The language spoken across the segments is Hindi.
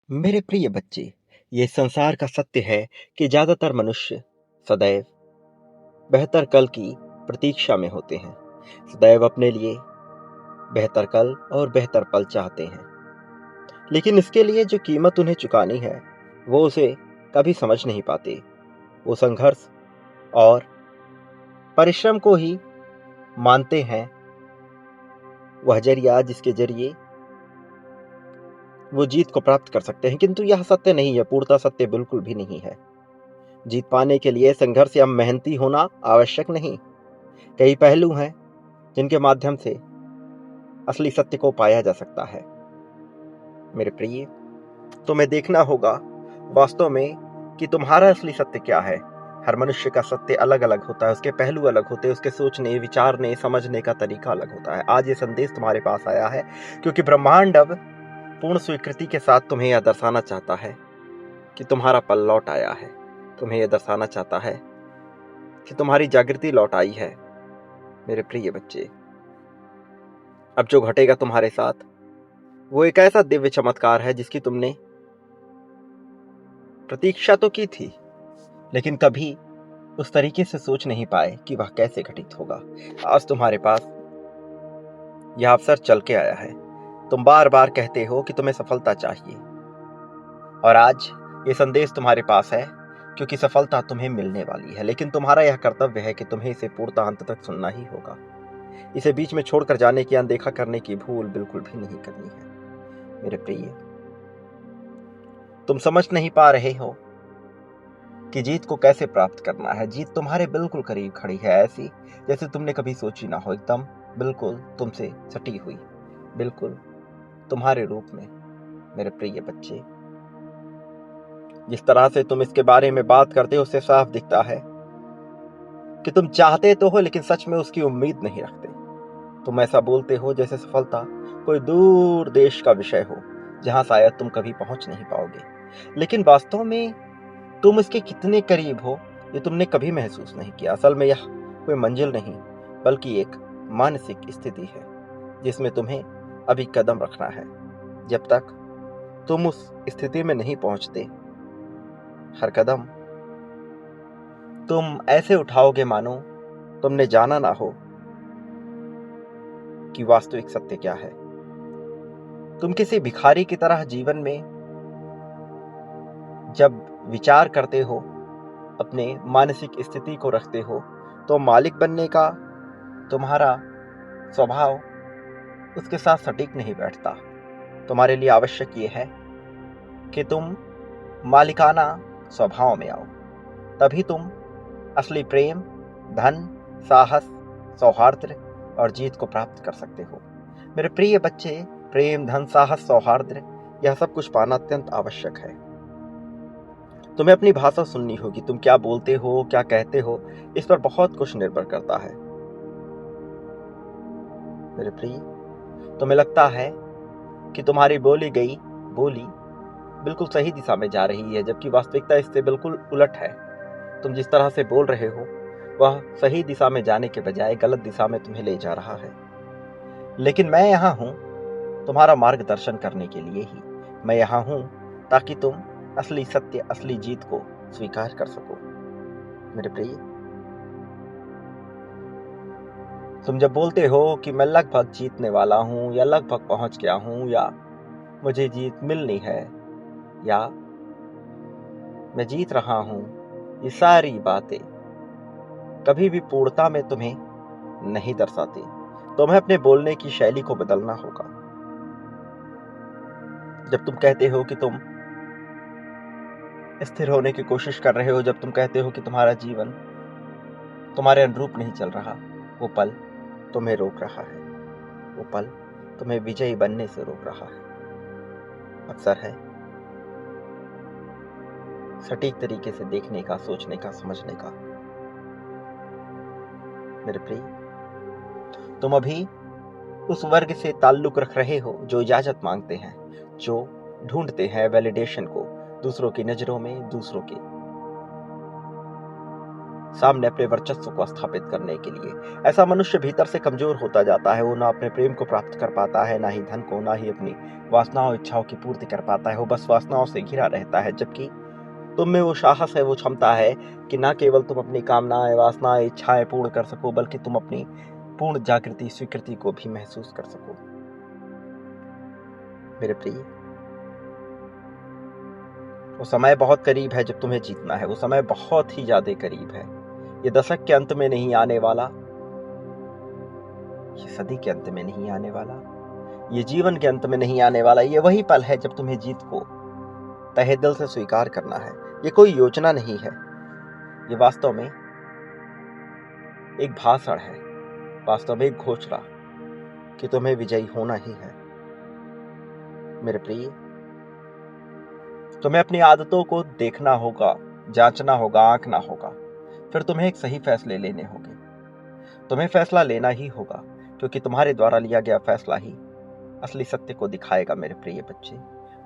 मेरे प्रिय बच्चे, ये संसार का सत्य है कि ज्यादातर मनुष्य सदैव बेहतर कल की प्रतीक्षा में होते हैं। सदैव अपने लिए बेहतर कल और बेहतर पल चाहते हैं, लेकिन इसके लिए जो कीमत उन्हें चुकानी है वो उसे कभी समझ नहीं पाते। वो संघर्ष और परिश्रम को ही मानते हैं वह जरिया जिसके जरिए वो जीत को प्राप्त कर सकते हैं, किंतु यह सत्य नहीं है, पूर्णतः सत्य बिल्कुल भी नहीं है। जीत पाने के लिए संघर्ष या मेहनती होना आवश्यक नहीं। कई पहलू हैं जिनके माध्यम से असली सत्य को पाया जा सकता है। मेरे प्रिय, तुम्हें देखना होगा वास्तव में कि तुम्हारा असली सत्य क्या है। हर मनुष्य का सत्य अलग अलग होता है, उसके पहलू अलग होते हैं, उसके सोचने, विचारने, समझने का तरीका अलग होता है। आज ये संदेश तुम्हारे पास आया है क्योंकि ब्रह्मांड अब पूर्ण स्वीकृति के साथ तुम्हें यह दर्शाना चाहता है कि तुम्हारा पल लौट आया है। तुम्हें यह दर्शाना चाहता है कि तुम्हारी जागृति लौट आई है। मेरे प्रिय बच्चे, अब जो घटेगा तुम्हारे साथ वो एक ऐसा दिव्य चमत्कार है जिसकी तुमने प्रतीक्षा तो की थी, लेकिन कभी उस तरीके से सोच नहीं पाए कि वह कैसे घटित होगा। आज तुम्हारे पास यह अवसर चल के आया है। तुम बार बार कहते हो कि तुम्हें सफलता चाहिए, और आज ये संदेश तुम्हारे पास है क्योंकि सफलता तुम्हें मिलने वाली है। लेकिन तुम्हारा यह कर्तव्य है कि तुम्हें इसे पूर्णतः अंत तक सुनना ही होगा। इसे बीच में छोड़कर जाने की, अनदेखा करने की भूल बिल्कुल भी नहीं करनी है। मेरे प्रिय, तुम समझ नहीं पा रहे हो कि जीत को कैसे प्राप्त करना है। जीत तुम्हारे बिल्कुल करीब खड़ी है, ऐसी जैसे तुमने कभी सोची ना हो, एकदम बिल्कुल तुमसे सटी हुई, बिल्कुल तुम्हारे रूप में। मेरे प्रिय बच्चे, जिस तरह से तुम इसके बारे में बात करते हो उससे साफ दिखता है कि तुम चाहते तो हो लेकिन सच में उसकी उम्मीद नहीं रखते। तुम ऐसा बोलते हो जैसे सफलता कोई दूर देश का विषय हो जहां शायद तुम कभी पहुंच नहीं पाओगे। लेकिन वास्तव में तुम इसके कितने करीब हो ये तुमने कभी महसूस नहीं किया। असल में यह कोई मंजिल नहीं बल्कि एक मानसिक स्थिति है जिसमें तुम्हें अभी कदम रखना है। जब तक तुम उस स्थिति में नहीं पहुंचते, हर कदम तुम ऐसे उठाओगे मानो तुमने जाना ना हो कि वास्तविक सत्य क्या है। तुम किसी भिखारी की तरह जीवन में जब विचार करते हो, अपने मानसिक स्थिति को रखते हो, तो मालिक बनने का तुम्हारा स्वभाव उसके साथ सटीक नहीं बैठता। तुम्हारे लिए आवश्यक ये है कि तुम मालिकाना स्वभाव में आओ, तभी तुम असली प्रेम, धन, साहस, सौहार्द और जीत को प्राप्त कर सकते हो। मेरे प्रिय बच्चे, प्रेम, धन, साहस, सौहार्द, यह सब कुछ पाना अत्यंत आवश्यक है। तुम्हें अपनी भाषा सुननी होगी। तुम क्या बोलते हो, क्या कहते हो, इस पर बहुत कुछ निर्भर करता है। मेरे प्रिय, तुम्हें लगता है कि तुम्हारी बोली गई बोली बिल्कुल सही दिशा में जा रही है, जबकि वास्तविकता इससे बिल्कुल उलट है। तुम जिस तरह से बोल रहे हो वह सही दिशा में जाने के बजाय गलत दिशा में तुम्हें ले जा रहा है। लेकिन मैं यहाँ हूँ तुम्हारा मार्गदर्शन करने के लिए ही। मैं यहाँ हूँ ताकि तुम असली सत्य, असली जीत को स्वीकार कर सको। मेरे प्रिय, तुम जब बोलते हो कि मैं लगभग जीतने वाला हूँ या लगभग पहुंच गया हूँ या मुझे जीत मिलनी है या मैं जीत रहा हूँ, ये सारी बातें कभी भी पूर्णता में तुम्हें नहीं दर्शाती। तुम्हें अपने बोलने की शैली को बदलना होगा। जब तुम कहते हो कि तुम स्थिर होने की कोशिश कर रहे हो, जब तुम कहते हो कि तुम्हारा जीवन तुम्हारे अनुरूप नहीं चल रहा, वो पल तुम्हें रोक रहा है। वो पल तुम्हें विजयी बनने से रोक रहा है। अक्सर है सटीक तरीके से देखने का, सोचने का, समझने का। मेरे प्रिय, तुम अभी उस वर्ग से ताल्लुक रख रहे हो जो इजाजत मांगते हैं, जो ढूंढते हैं वैलिडेशन को दूसरों की नजरों में, दूसरों के सामने अपने वर्चस्व को स्थापित करने के लिए। ऐसा मनुष्य भीतर से कमजोर होता जाता है। वो ना अपने प्रेम को प्राप्त कर पाता है, ना ही धन को, ना ही अपनी वासनाओं इच्छाओं की पूर्ति कर पाता है। वो बस वासनाओं से घिरा रहता है। जबकि तुम में वो साहस है, वो क्षमता है कि ना केवल तुम अपनी कामनाएं, वासनाएं, इच्छाएं पूर्ण कर सको, बल्कि तुम अपनी पूर्ण जागृति, स्वीकृति को भी महसूस कर सको। मेरे प्रिय, वो समय बहुत करीब है जब तुम्हें जीतना है। वो समय बहुत ही ज्यादा करीब है। ये दशक के अंत में नहीं आने वाला, ये सदी के अंत में नहीं आने वाला, ये जीवन के अंत में नहीं आने वाला। ये वही पल है जब तुम्हें जीत को तहे दिल से स्वीकार करना है। ये कोई योजना नहीं है, ये वास्तव में एक भाषण है, वास्तव में एक घोषणा कि तुम्हें विजयी होना ही है। मेरे प्रिय, तुम्हें अपनी आदतों को देखना होगा, जांचना होगा, आंकना होगा। फिर तुम्हें एक सही फैसले लेने होंगे। तुम्हें फैसला लेना ही होगा, क्योंकि तुम्हारे द्वारा लिया गया फैसला ही असली सत्य को दिखाएगा मेरे प्रिय बच्चे।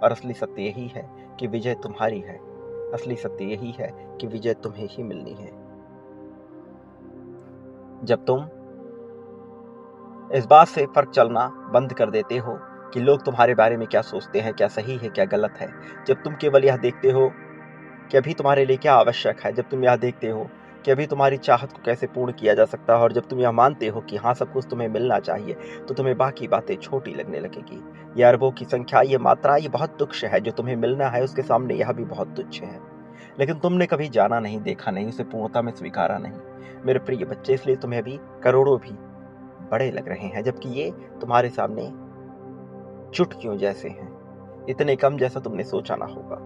और असली सत्य यही है कि विजय तुम्हारी है। असली सत्य यही है कि विजय तुम्हें ही मिलनी है। जब तुम इस बात से फर्क चलना बंद कर देते हो कि लोग तुम्हारे बारे में क्या सोचते हैं, क्या सही है, क्या गलत है, जब तुम केवल यह देखते हो कि अभी तुम्हारे लिए क्या आवश्यक है, जब तुम यह देखते हो कि अभी तुम्हारी चाहत को कैसे पूर्ण किया जा सकता है, और जब तुम यह मानते हो कि हाँ, सब कुछ तुम्हें मिलना चाहिए, तो तुम्हें बाकी बातें छोटी लगने लगेगी। ये अरबों की संख्या, ये मात्रा, ये बहुत तुच्छ है। जो तुम्हें मिलना है उसके सामने यह भी बहुत तुच्छ है। लेकिन तुमने कभी जाना नहीं, देखा नहीं, उसे पूर्णता में स्वीकारा नहीं मेरे प्रिय बच्चे। इसलिए तुम्हें अभी करोड़ों भी बड़े लग रहे हैं, जबकि ये तुम्हारे सामने चुटकियों जैसे हैं, इतने कम जैसा तुमने सोचा ना होगा।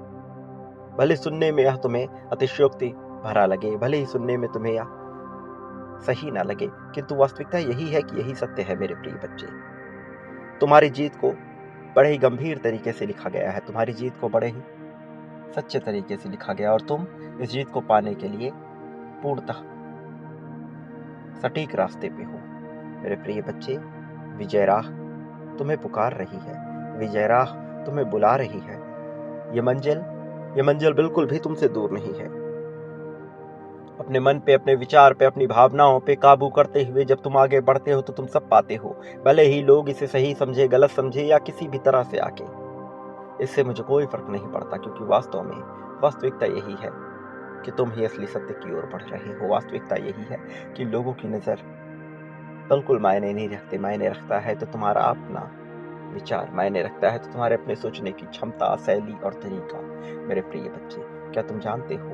भले सुनने में यह तुम्हें अतिशयोक्ति भरा लगे, भले ही सुनने में तुम्हें यह सही ना लगे, किंतु वास्तविकता यही है कि यही सत्य है मेरे प्रिय बच्चे। तुम्हारी जीत को बड़े ही गंभीर तरीके से लिखा गया है, तुम्हारी जीत को बड़े ही सच्चे तरीके से लिखा गया, और तुम इस जीत को पाने के लिए पूर्णतः सटीक रास्ते पे हो मेरे प्रिय बच्चे। विजय राह तुम्हें पुकार रही है, विजय राह तुम्हें बुला रही है। ये मंजिल बिल्कुल भी तुमसे दूर नहीं है। अपने मन पे, अपने विचार पे, अपनी भावनाओं पे काबू करते हुए जब तुम आगे बढ़ते हो तो तुम सब पाते हो। भले ही लोग इसे सही समझे, गलत समझे, या किसी भी तरह से आके, इससे मुझे कोई फर्क नहीं पड़ता, क्योंकि वास्तव में वास्तविकता यही है कि तुम ही असली सत्य की ओर बढ़ रहे हो। वास्तविकता यही है कि लोगों की नजर बिल्कुल मायने नहीं रखते। मायने रखता है तो तुम्हारा अपना विचार, मायने रखता है तो तुम्हारे अपने सोचने की क्षमता, शैली और तरीका। मेरे प्रिय बच्चे, क्या तुम जानते हो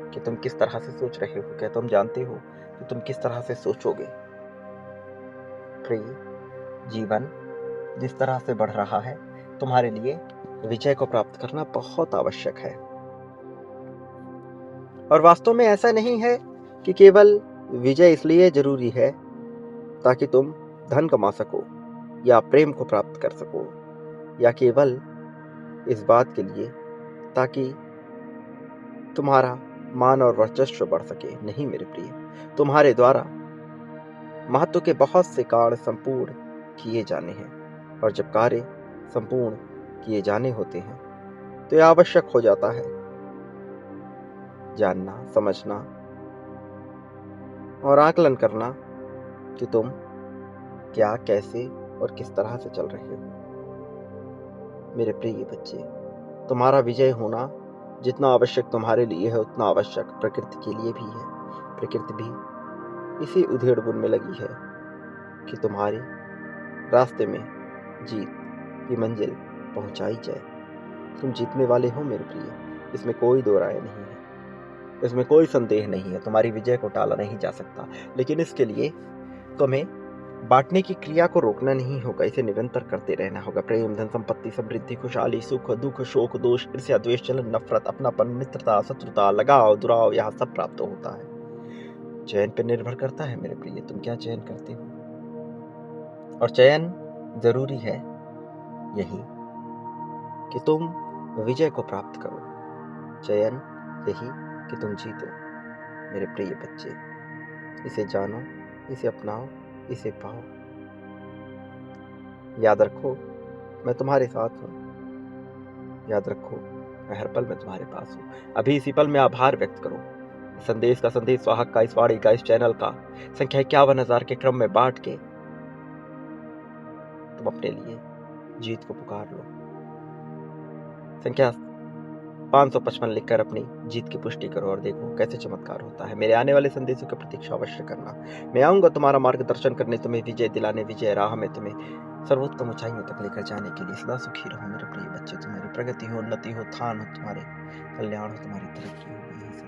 कि तुम किस तरह से सोच रहे हो? क्या तुम जानते हो कि तुम किस तरह से सोचोगे? प्रिय, जीवन जिस तरह से बढ़ रहा है, तुम्हारे लिए विजय को प्राप्त करना बहुत आवश्यक है। और वास्तव में ऐसा नहीं है कि केवल विजय इसलिए जरूरी है ताकि तुम धन कमा सको, या प्रेम को प्राप्त कर सको, या केवल इस बात के लिए ताकि तुम्हारा मान और वर्चस्व बढ़ सके। नहीं मेरे प्रिय, तुम्हारे द्वारा महत्व के बहुत से कार्य संपूर्ण किए जाने हैं, और जब कार्य संपूर्ण किए जाने होते हैं तो यह आवश्यक हो जाता है जानना, समझना और आकलन करना कि तुम क्या, कैसे और किस तरह से चल रहे हो। मेरे प्रिय बच्चे, तुम्हारा विजय होना जितना आवश्यक तुम्हारे लिए है, उतना आवश्यक प्रकृति के लिए भी है। प्रकृति भी इसी उधेड़-बुन में लगी है कि तुम्हारे रास्ते में जीत की मंजिल पहुंचाई जाए। तुम जीतने वाले हो मेरे प्रिय, इसमें कोई दो राय नहीं है, इसमें कोई संदेह नहीं है। तुम्हारी विजय को टाला नहीं जा सकता, लेकिन इसके लिए तुम्हें बांटने की क्रिया को रोकना नहीं होगा, इसे निरंतर करते रहना होगा। प्रेम, धन, संपत्ति, समृद्धि, खुशहाली, सुख, दुख, शोक, दोष, ईर्ष्या, द्वेष, जलन, नफरत, अपनापन, मित्रता, शत्रुता, लगाव, दुराव, यह सब प्राप्त होता है। चयन पर निर्भर करता है मेरे प्रिय, तुम क्या चयन करते हो। और चयन जरूरी है यही कि तुम विजय को प्राप्त करो। चयन यही कि तुम जीतो मेरे प्रिय बच्चे। इसे जानो, इसे अपनाओ, इसे पाओ। याद रखो, मैं तुम्हारे साथ हूँ। याद रखो, मैं हर पल में तुम्हारे पास हूँ। अभी इसी पल में आभार व्यक्त करो संदेश का संदेश वाहक का, इस वाणी का, इस चैनल का संख्या 51,000 के क्रम में बांट के तुम अपने लिए जीत को पुकार लो। संख्या 555 लिखकर अपनी जीत की पुष्टि करो और देखो कैसे चमत्कार होता है। मेरे आने वाले संदेशों की प्रतीक्षा अवश्य करना। मैं आऊंगा तुम्हारा मार्गदर्शन करने, तुम्हें विजय दिलाने, विजय राह में तुम्हें सर्वोत्तम ऊंचाइयों तक लेकर जाने के लिए। सदा सुखी रहो मेरे प्रिय बच्चे, तुम्हारी प्रगति हो, उन्नति हो, उत्थान हो, तुम्हारे कल्याण हो, तुम्हारी तरक्की हो।